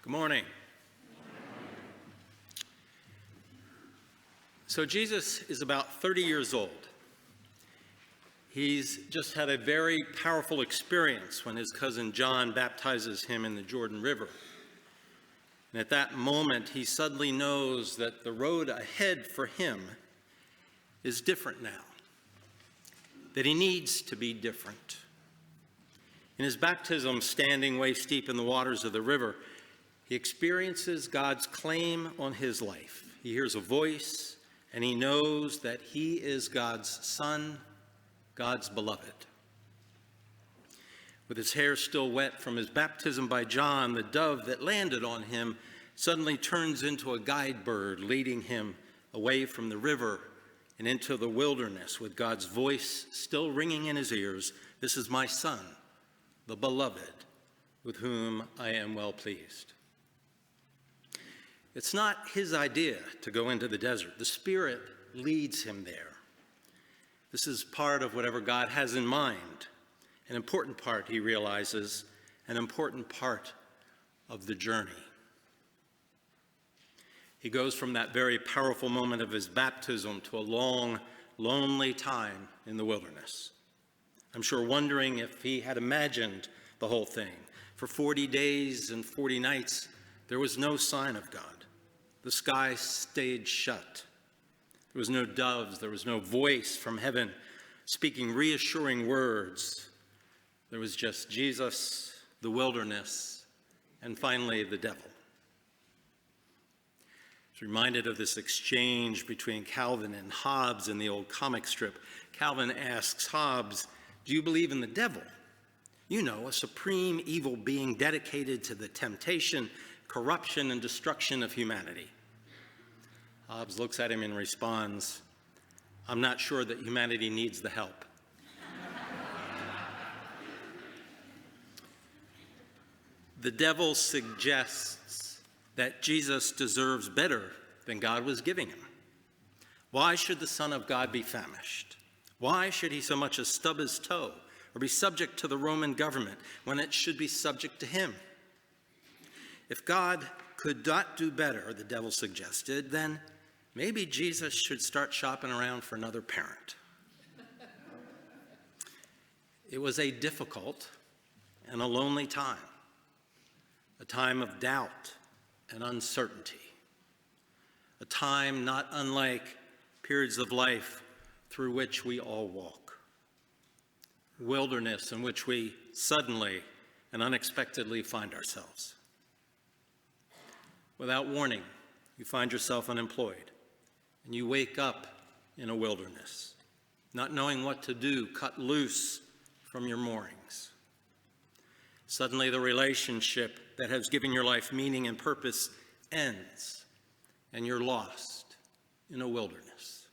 Good morning. So Jesus is about 30 years old. He's just had a very powerful experience when his cousin John baptizes him in the Jordan River. And at that moment, he suddenly knows that the road ahead for him is different now, that he needs to be different. In his baptism, standing waist deep in the waters of the river, he experiences God's claim on his life. He hears a voice, and he knows that he is God's son, God's beloved. With his hair still wet from his baptism by John, the dove that landed on him suddenly turns into a guide bird, leading him away from the river and into the wilderness with God's voice still ringing in his ears. This is my son, the beloved, with whom I am well pleased. It's not his idea to go into the desert. The Spirit leads him there. This is part of whatever God has in mind. An important part, he realizes, an important part of the journey. He goes from that very powerful moment of his baptism to a long, lonely time in the wilderness. I'm sure wondering if he had imagined the whole thing. For 40 days and 40 nights, there was no sign of God. The sky stayed shut. There was no doves. There was no voice from heaven speaking reassuring words. There was just Jesus, the wilderness, and finally the devil. I was reminded of this exchange between Calvin and Hobbes in the old comic strip. Calvin asks Hobbes, "Do you believe in the devil? You know, a supreme evil being dedicated to the temptation, corruption, and destruction of humanity." Hobbes looks at him and responds, "I'm not sure that humanity needs the help." The devil suggests that Jesus deserves better than God was giving him. Why should the Son of God be famished? Why should he so much as stub his toe or be subject to the Roman government when it should be subject to him? If God could not do better, the devil suggested, then maybe Jesus should start shopping around for another parent. It was a difficult and a lonely time, a time of doubt and uncertainty, a time not unlike periods of life through which we all walk, a wilderness in which we suddenly and unexpectedly find ourselves. Without warning, you find yourself unemployed, and you wake up in a wilderness, not knowing what to do, cut loose from your moorings. Suddenly the relationship that has given your life meaning and purpose ends, and you're lost in a wilderness.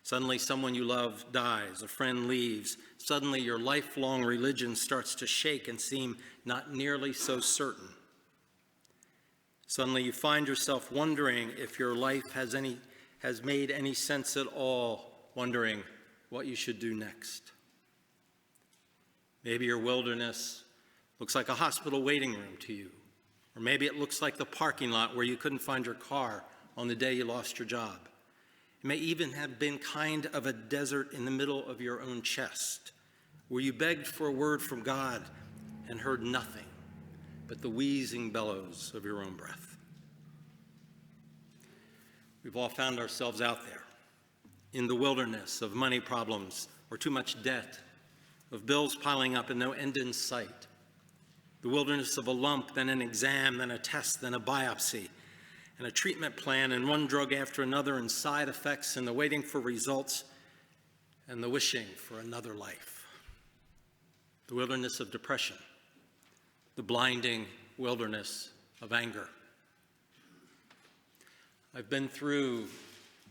Suddenly someone you love dies, a friend leaves. Suddenly your lifelong religion starts to shake and seem not nearly so certain. Suddenly you find yourself wondering if your life has made any sense at all, wondering what you should do next. Maybe your wilderness looks like a hospital waiting room to you, or maybe it looks like the parking lot where you couldn't find your car on the day you lost your job. It may even have been kind of a desert in the middle of your own chest, where you begged for a word from God and heard nothing but the wheezing bellows of your own breath. We've all found ourselves out there in the wilderness of money problems or too much debt, of bills piling up and no end in sight, the wilderness of a lump, then an exam, then a test, then a biopsy, and a treatment plan, and one drug after another, and side effects, and the waiting for results, and the wishing for another life. The wilderness of depression, the blinding wilderness of anger. I've been through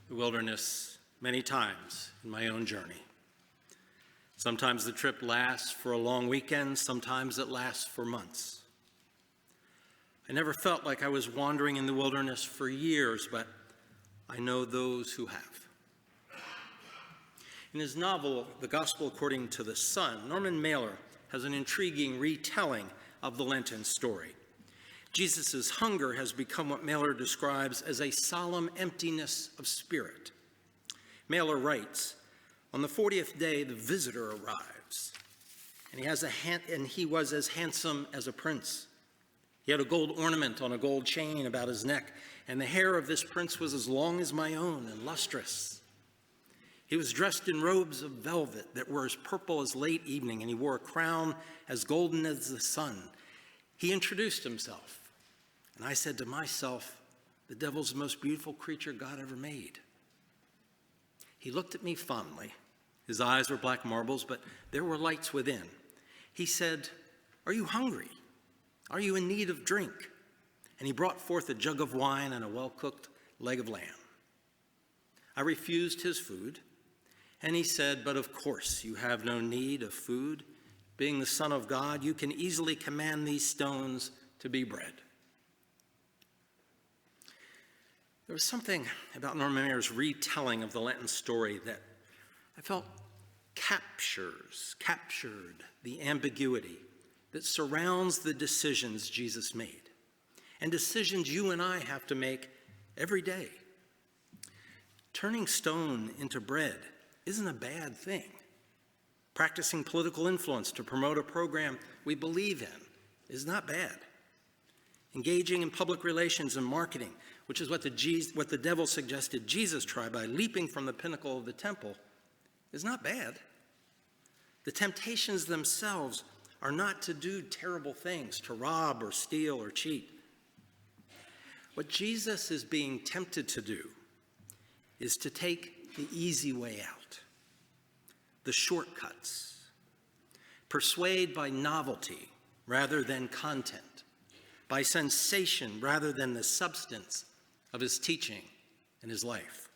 the wilderness many times in my own journey. Sometimes the trip lasts for a long weekend, sometimes it lasts for months. I never felt like I was wandering in the wilderness for years, but I know those who have. In his novel, The Gospel According to the Sun, Norman Mailer has an intriguing retelling of the Lenten story. Jesus' hunger has become what Mailer describes as a solemn emptiness of spirit. Mailer writes, "On the 40th day, the visitor arrives, and he was as handsome as a prince. He had a gold ornament on a gold chain about his neck, and the hair of this prince was as long as my own and lustrous. He was dressed in robes of velvet that were as purple as late evening, and he wore a crown as golden as the sun. He introduced himself, and I said to myself, the devil's the most beautiful creature God ever made. He looked at me fondly. His eyes were black marbles, but there were lights within. He said, 'Are you hungry? Are you in need of drink?' And he brought forth a jug of wine and a well-cooked leg of lamb. I refused his food, and he said, 'But of course you have no need of food. Being the Son of God, you can easily command these stones to be bread.'" There was something about Norman Maier's retelling of the Lenten story that I felt captured the ambiguity that surrounds the decisions Jesus made, and decisions you and I have to make every day. Turning stone into bread isn't a bad thing. Practicing political influence to promote a program we believe in is not bad. Engaging in public relations and marketing, which is what the devil suggested Jesus try by leaping from the pinnacle of the temple, is not bad. The temptations themselves are not to do terrible things, to rob or steal or cheat. What Jesus is being tempted to do is to take the easy way out, the shortcuts, persuade by novelty rather than content, by sensation rather than the substance of his teaching and his life.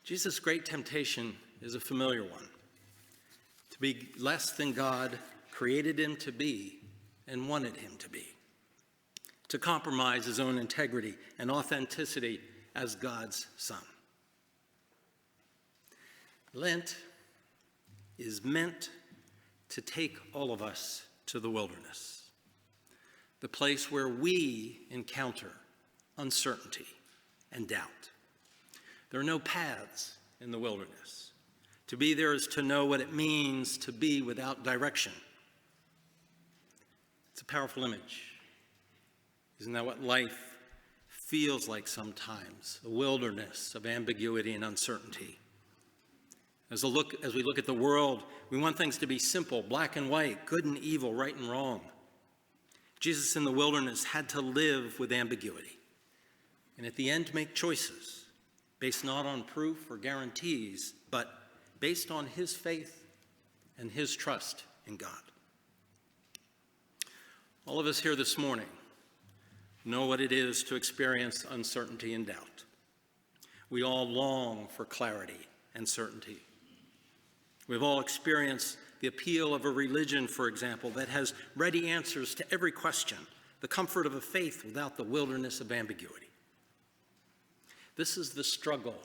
Jesus' great temptation is a familiar one: to be less than God created him to be and wanted him to be, to compromise his own integrity and authenticity as God's Son. Lent is meant to take all of us to the wilderness, the place where we encounter uncertainty and doubt. There are no paths in the wilderness. To be there is to know what it means to be without direction. It's a powerful image. Isn't that what life feels like sometimes? A wilderness of ambiguity and uncertainty. As we look at the world, we want things to be simple, black and white, good and evil, right and wrong. Jesus in the wilderness had to live with ambiguity, and at the end make choices based not on proof or guarantees, but based on his faith and his trust in God. All of us here this morning know what it is to experience uncertainty and doubt. We all long for clarity and certainty. We've all experienced the appeal of a religion, for example, that has ready answers to every question, the comfort of a faith without the wilderness of ambiguity. This is the struggle,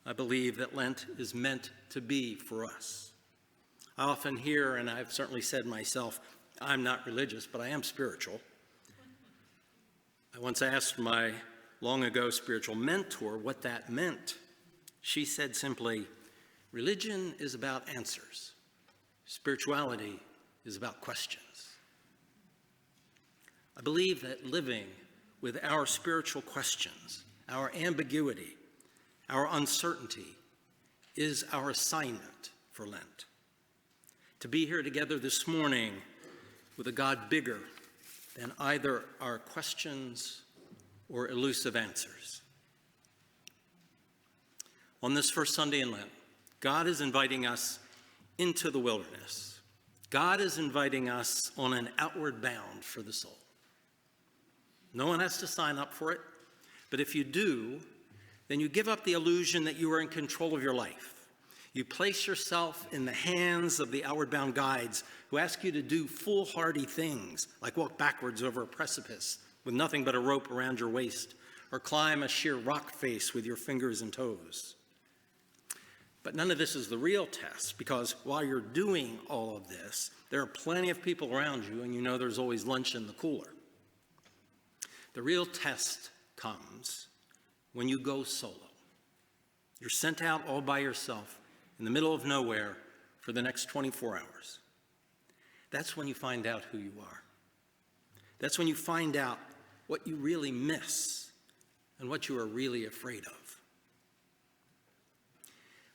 I believe, that Lent is meant to be for us. I often hear, and I've certainly said myself, I'm not religious, but I am spiritual. I once asked my long ago spiritual mentor what that meant. She said simply, religion is about answers. Spirituality is about questions. I believe that living with our spiritual questions, our ambiguity, our uncertainty, is our assignment for Lent. To be here together this morning with a God bigger than either our questions or elusive answers. On this first Sunday in Lent, God is inviting us into the wilderness. God is inviting us on an outward bound for the soul. No one has to sign up for it, but if you do, then you give up the illusion that you are in control of your life. You place yourself in the hands of the outward bound guides who ask you to do foolhardy things, like walk backwards over a precipice with nothing but a rope around your waist, or climb a sheer rock face with your fingers and toes. But none of this is the real test, because while you're doing all of this, there are plenty of people around you, and you know there's always lunch in the cooler. The real test comes when you go solo. You're sent out all by yourself in the middle of nowhere for the next 24 hours. That's when you find out who you are. That's when you find out what you really miss and what you are really afraid of.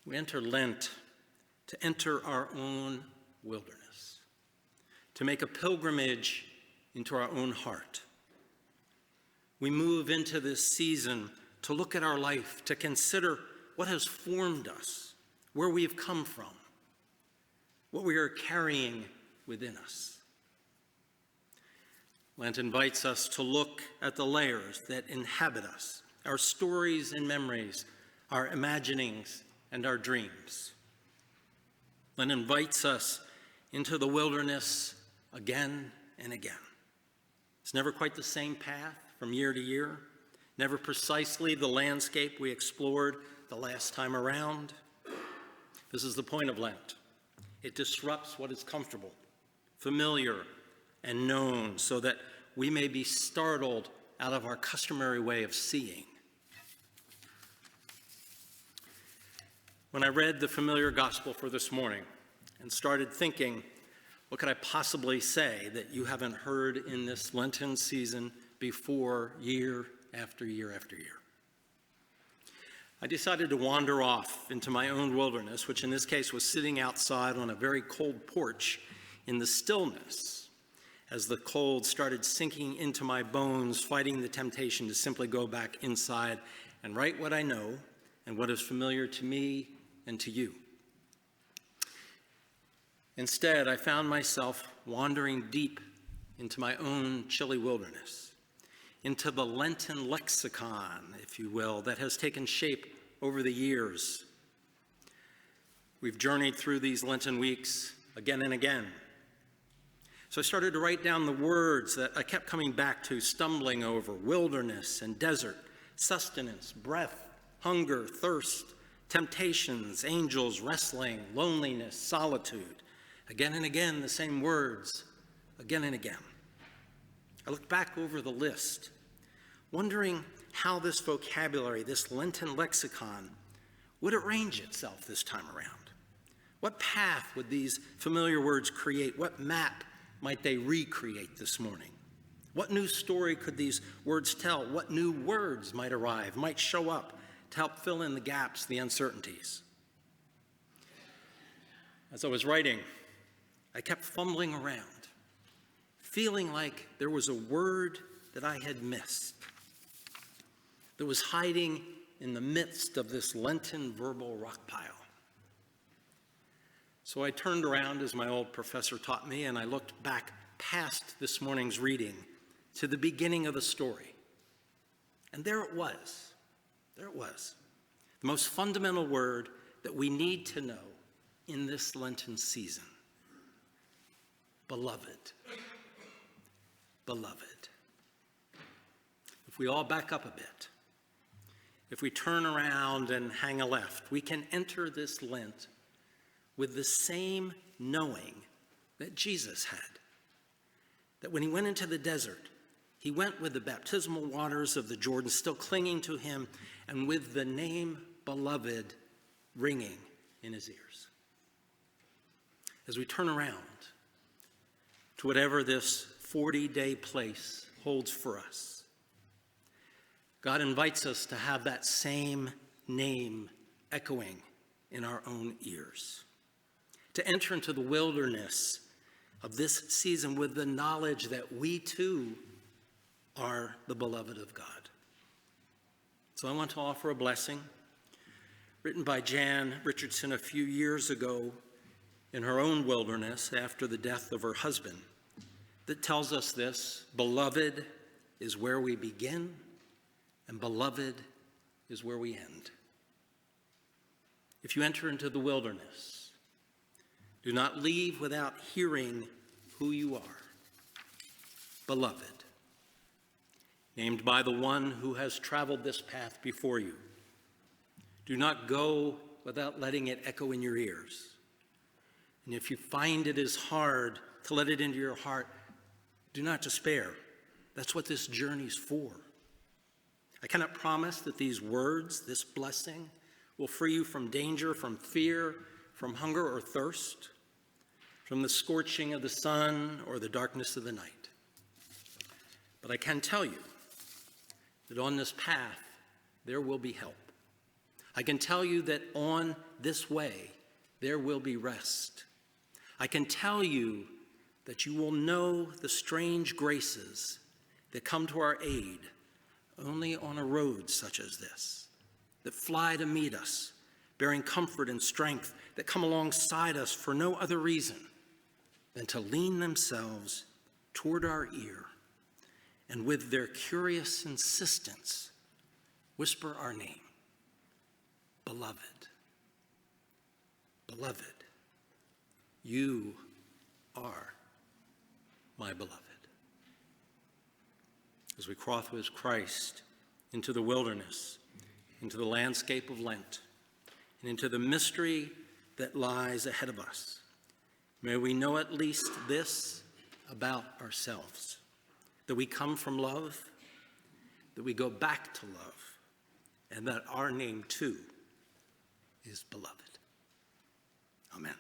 We enter Lent to enter our own wilderness, to make a pilgrimage into our own heart. We move into this season to look at our life, to consider what has formed us, where we've come from, what we are carrying within us. Lent invites us to look at the layers that inhabit us, our stories and memories, our imaginings and our dreams. Lent invites us into the wilderness again and again. It's never quite the same path from year to year, never precisely the landscape we explored the last time around. This is the point of Lent. It disrupts what is comfortable, familiar, and known, so that we may be startled out of our customary way of seeing. When I read the familiar gospel for this morning and started thinking, what could I possibly say that you haven't heard in this Lenten season before, year after year after year? I decided to wander off into my own wilderness, which in this case was sitting outside on a very cold porch in the stillness, as the cold started sinking into my bones, fighting the temptation to simply go back inside and write what I know and what is familiar to me and to you. Instead, I found myself wandering deep into my own chilly wilderness, into the Lenten lexicon, if you will, that has taken shape over the years. We've journeyed through these Lenten weeks again and again. So I started to write down the words that I kept coming back to, stumbling over: wilderness and desert, sustenance, breath, hunger, thirst, temptations, angels, wrestling, loneliness, solitude. Again and again, the same words, again and again. I looked back over the list, wondering how this vocabulary, this Lenten lexicon, would arrange itself this time around. What path would these familiar words create? What map might they recreate this morning? What new story could these words tell? What new words might arrive, might show up to help fill in the gaps, the uncertainties? As I was writing, I kept fumbling around, feeling like there was a word that I had missed, that was hiding in the midst of this Lenten verbal rock pile. So I turned around, as my old professor taught me, and I looked back past this morning's reading to the beginning of the story. And there it was. There it was. The most fundamental word that we need to know in this Lenten season. Beloved. Beloved. If we all back up a bit, if we turn around and hang a left, we can enter this Lent with the same knowing that Jesus had. That when he went into the desert, he went with the baptismal waters of the Jordan still clinging to him, and with the name beloved ringing in his ears. As we turn around to whatever this 40-day place holds for us, God invites us to have that same name echoing in our own ears. To enter into the wilderness of this season with the knowledge that we too are the beloved of God. So I want to offer a blessing written by Jan Richardson a few years ago in her own wilderness after the death of her husband, that tells us this: beloved is where we begin, and beloved is where we end. If you enter into the wilderness, do not leave without hearing who you are. Beloved, named by the one who has traveled this path before you. Do not go without letting it echo in your ears. And if you find it is hard to let it into your heart, do not despair. That's what this journey's for. I cannot promise that these words, this blessing, will free you from danger, from fear, from hunger or thirst, from the scorching of the sun or the darkness of the night. But I can tell you that on this path, there will be help. I can tell you that on this way, there will be rest. I can tell you that you will know the strange graces that come to our aid only on a road such as this, that fly to meet us, bearing comfort and strength, that come alongside us for no other reason than to lean themselves toward our ear and with their curious insistence whisper our name, beloved, beloved, you are my beloved. As we cross with Christ into the wilderness, into the landscape of Lent, and into the mystery that lies ahead of us, may we know at least this about ourselves, that we come from love, that we go back to love, and that our name too is beloved. Amen.